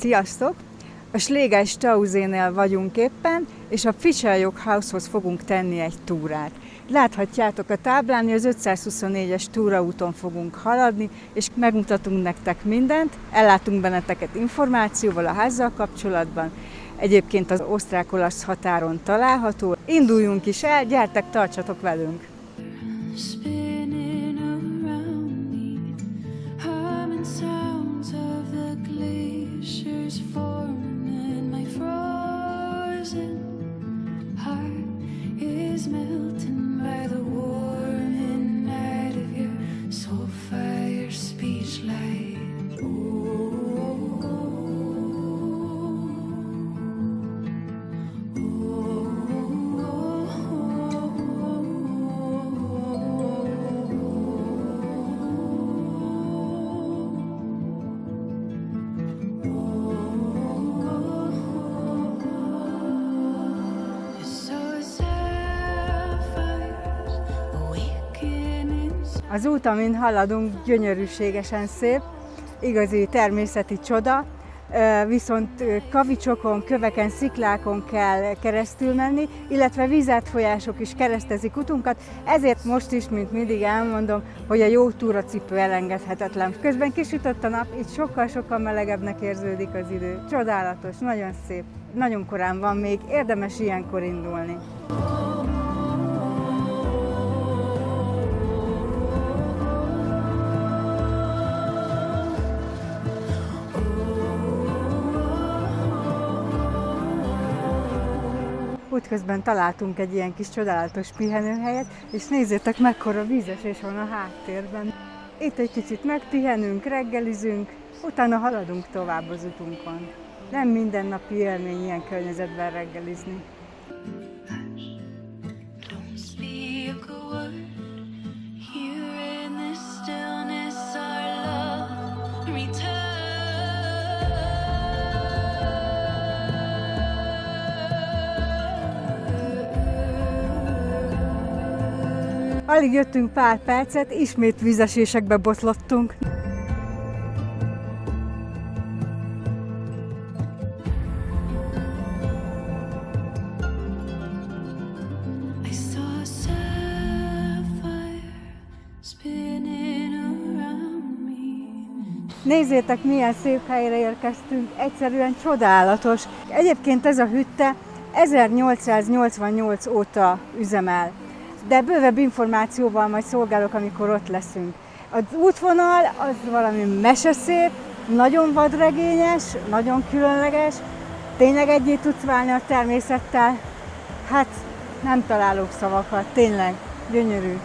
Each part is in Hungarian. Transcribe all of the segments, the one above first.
Sziasztok! A Schlegel Stausee-nél vagyunk éppen, és a Fischerjoch House-hoz fogunk tenni egy túrát. Láthatjátok a táblán, hogy az 524-es túraúton fogunk haladni, és megmutatunk nektek mindent, ellátunk benneteket információval a házzal kapcsolatban. Egyébként az osztrák-olasz határon található. Induljunk is el, gyertek, tartsatok velünk! Az út, amin haladunk, gyönyörűségesen szép, igazi természeti csoda, viszont kavicsokon, köveken, sziklákon kell keresztül menni, illetve vízátfolyások is keresztezik utunkat, ezért most is, mint mindig elmondom, hogy a jó túracipő elengedhetetlen. Közben kisütött a nap, így sokkal-sokkal melegebbnek érződik az idő. Csodálatos, nagyon szép, nagyon korán van még, érdemes ilyenkor indulni. Útközben találtunk egy ilyen kis csodálatos pihenőhelyet, és nézzétek, mekkora vízesés van a háttérben. Itt egy kicsit megpihenünk, reggelizünk, utána haladunk tovább az utunkon. Nem mindennapi élmény ilyen környezetben reggelizni. Alig jöttünk pár percet, ismét vízesésekbe botlottunk. Nézzétek, milyen szép helyre érkeztünk, egyszerűen csodálatos. Egyébként ez a hütte 1888 óta üzemel. De bővebb információval majd szolgálok, amikor ott leszünk. Az útvonal az valami meseszép, nagyon vadregényes, nagyon különleges, tényleg egyé tudsz válni a természettel. Hát nem találok szavakat, tényleg gyönyörű.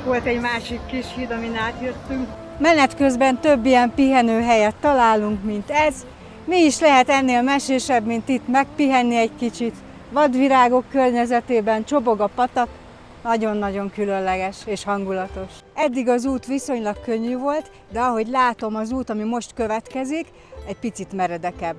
Volt egy másik kis híd, amin átjöttünk. Menet közben több ilyen pihenőhelyet találunk, mint ez. Mi is lehet ennél mesésebb, mint itt megpihenni egy kicsit. Vadvirágok környezetében csobog a patak, nagyon-nagyon különleges és hangulatos. Eddig az út viszonylag könnyű volt, de ahogy látom, az út, ami most következik, egy picit meredekebb.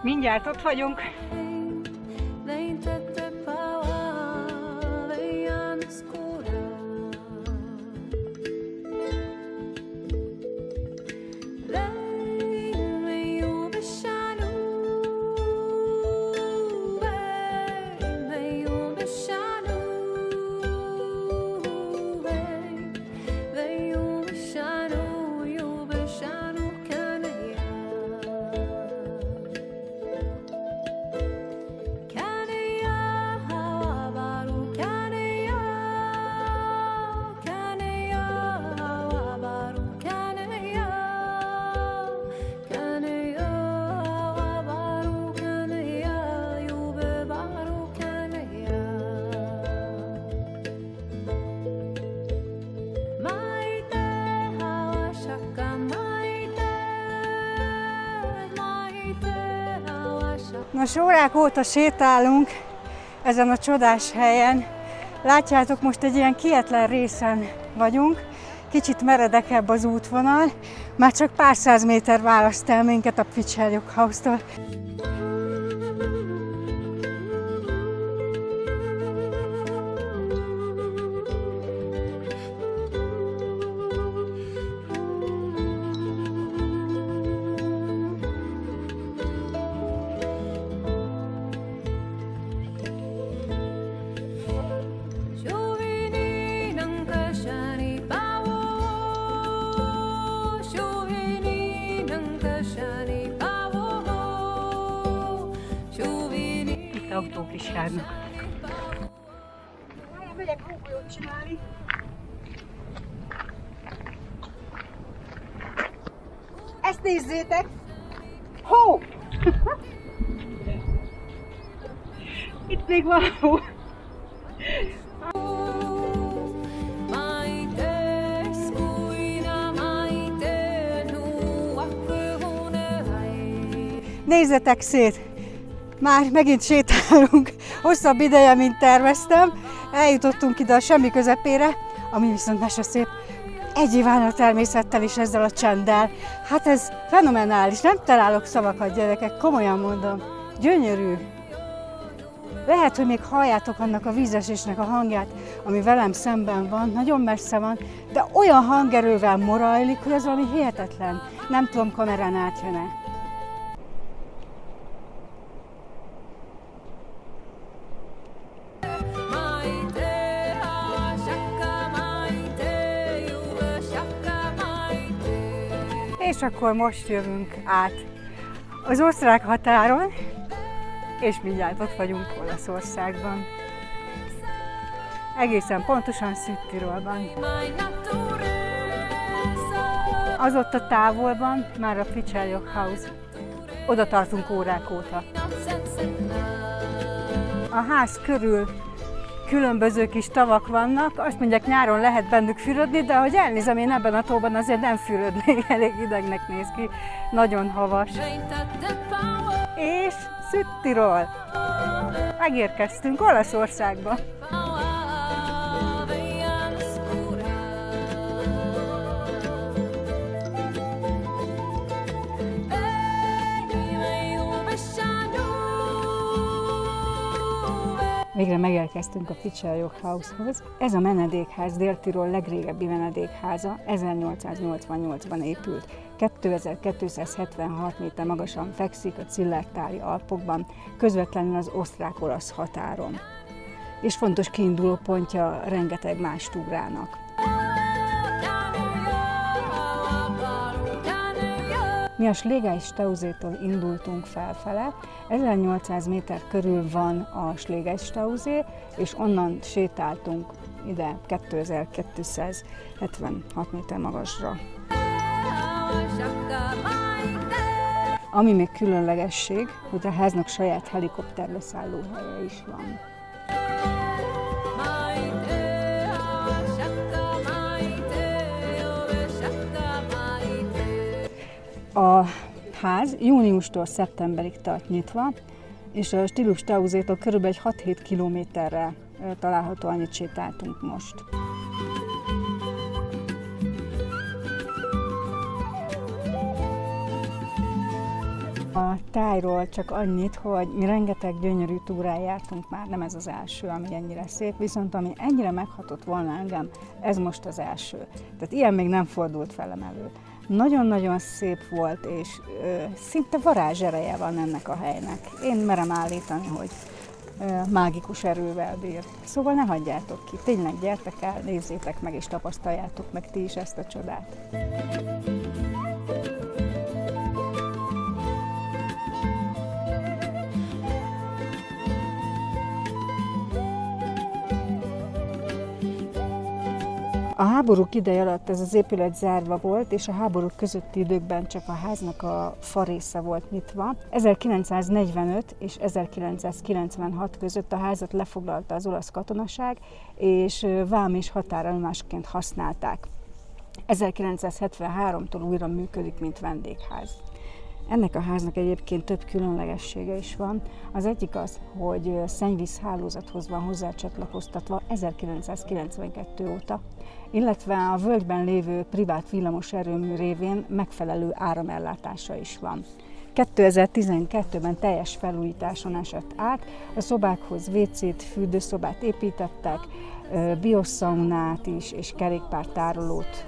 Mindjárt ott vagyunk. Nos, órák óta sétálunk ezen a csodás helyen. Látjátok, most egy ilyen kietlen részen vagyunk. Kicsit meredekebb az útvonal. Már csak pár száz méter választ el minket a Picheljoghausztól. Autók is járnak. Megyek hógolyót csinálni. Ezt nézzétek! Hó! Itt még van hó. Nézzetek szét! Már megint sétálunk, hosszabb ideje, mint terveztem. Eljutottunk ide a semmi közepére, ami viszont meseszép. Egyiválni a természettel és ezzel a csenddel. Hát ez fenomenális, nem találok szavakat, gyerekek, komolyan mondom. Gyönyörű. Lehet, hogy még halljátok annak a vízesésnek a hangját, ami velem szemben van, nagyon messze van, de olyan hangerővel morajlik, hogy ez valami hihetetlen. Nem tudom, kamerán átjön-e. És akkor most jövünk át az osztrák határon, és mindjárt ott vagyunk Olaszországban. Egészen pontosan Südtirolban. Az ott a távolban már a Picheljoghausz. Oda tartunk órák óta. A ház körül különböző kis tavak vannak, azt mondják, nyáron lehet bennük fürödni, de ahogy elnézem én ebben a tóban, azért nem fürödnék, elég idegnek néz ki, nagyon havas. És Südtirol. Megérkeztünk Olaszországba. Végre megérkeztünk a Picheljoghauszhoz. Ez a menedékház Dél-Tirol legrégebbi menedékháza, 1888-ban épült. 2276 méter magasan fekszik a Zillertáli Alpokban, közvetlenül az osztrák-olasz határon. És fontos kiinduló pontja rengeteg más túrának. Mi a Schlegeis-Stausee-tól indultunk felfele, 1800 méter körül van a Schlegeis-Stausee, és onnan sétáltunk ide 2276 méter magasra. Ami még különlegesség, hogy a háznak saját helikopter leszállóhelye is van. A ház júniustól szeptemberig tart nyitva, és a Stilustausee-tól körülbelül 6-7 kilométerre található, annyit sétáltunk most. A tájról csak annyit, hogy mi rengeteg gyönyörű túrán jártunk már, nem ez az első, ami ennyire szép, viszont ami ennyire meghatott volna engem, ez most az első. Tehát ilyen még nem fordult velem elő. Nagyon-nagyon szép volt, és szinte varázsereje van ennek a helynek. Én merem állítani, hogy mágikus erővel bír. Szóval ne hagyjátok ki, tényleg gyertek el, nézzétek meg és tapasztaljátok meg ti is ezt a csodát. A háborúk ideje alatt ez az épület zárva volt, és a háborúk közötti időkben csak a háznak a fa része volt nyitva. 1945 és 1996 között a házat lefoglalta az olasz katonaság, és vám és határállomásként használták. 1973-tól újra működik, mint vendégház. Ennek a háznak egyébként több különlegessége is van. Az egyik az, hogy szennyvízhálózathoz van hozzácsatlakoztatva 1992 óta, illetve a völgyben lévő privát villamos erőmű révén megfelelő áramellátása is van. 2012-ben teljes felújításon esett át, a szobákhoz WC-t, fürdőszobát építettek, bioszaunát is és kerékpártárolót.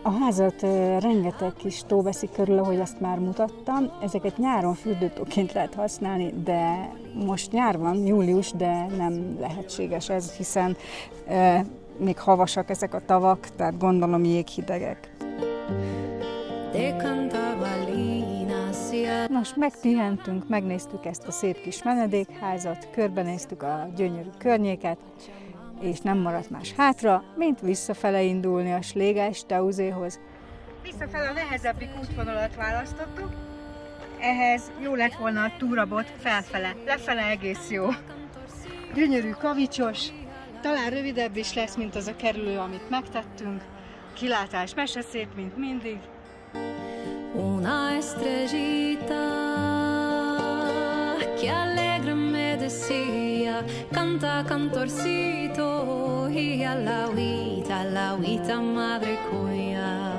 A házat rengeteg kis tó veszi körül, ahogy ezt már mutattam. Ezeket nyáron fürdőtóként lehet használni, de most nyár van, július, de nem lehetséges ez, hiszen még havasak ezek a tavak, tehát gondolom jéghidegek. Most megpihentünk, megnéztük ezt a szép kis menedékházat, körbenéztük a gyönyörű környéket, és nem maradt más hátra, mint visszafele indulni a Schläger-Stausee-hoz. Visszafele a nehezebbik útvonalat választottuk, ehhez jó lett volna a túrabot felfele, lefele egész jó. Gyönyörű kavicsos, talán rövidebb is lesz, mint az a kerülő, amit megtettünk. Kilátás meseszép, mint mindig. Una estrellita que alegra me decía, canta cantorcito y a la agüita madre cuya.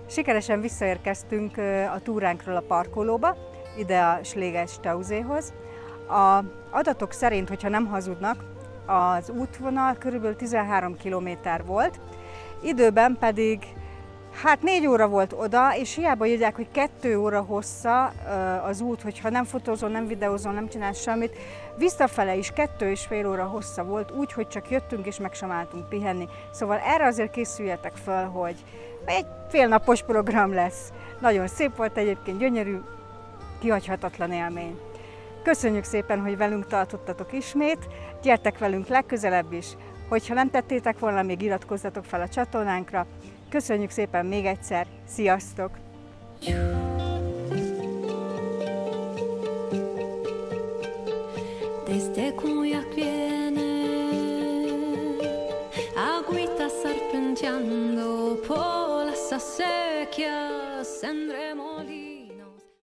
Sikeresen visszaérkeztünk a túránkról a parkolóba, ide a Schläger-Stauseehoz. Az adatok szerint, hogyha nem hazudnak, az útvonal körülbelül 13 km volt, időben pedig 4 óra volt oda, és hiába írják, hogy 2 óra hossza az út, hogyha nem fotózol, nem videózol, nem csinálsz semmit. Visszafele is 2,5 óra hossza volt, úgy, hogy csak jöttünk és meg sem álltunk pihenni. Szóval erre azért készüljetek fel, hogy egy félnapos program lesz. Nagyon szép volt egyébként, gyönyörű, kihagyhatatlan élmény. Köszönjük szépen, hogy velünk tartottatok ismét, gyertek velünk legközelebb is. Hogyha nem tettétek volna, még iratkozzatok fel a csatornánkra. Köszönjük szépen még egyszer, sziasztok! Desde Cuyac viene agüita serpenteando por las acequias en remolino.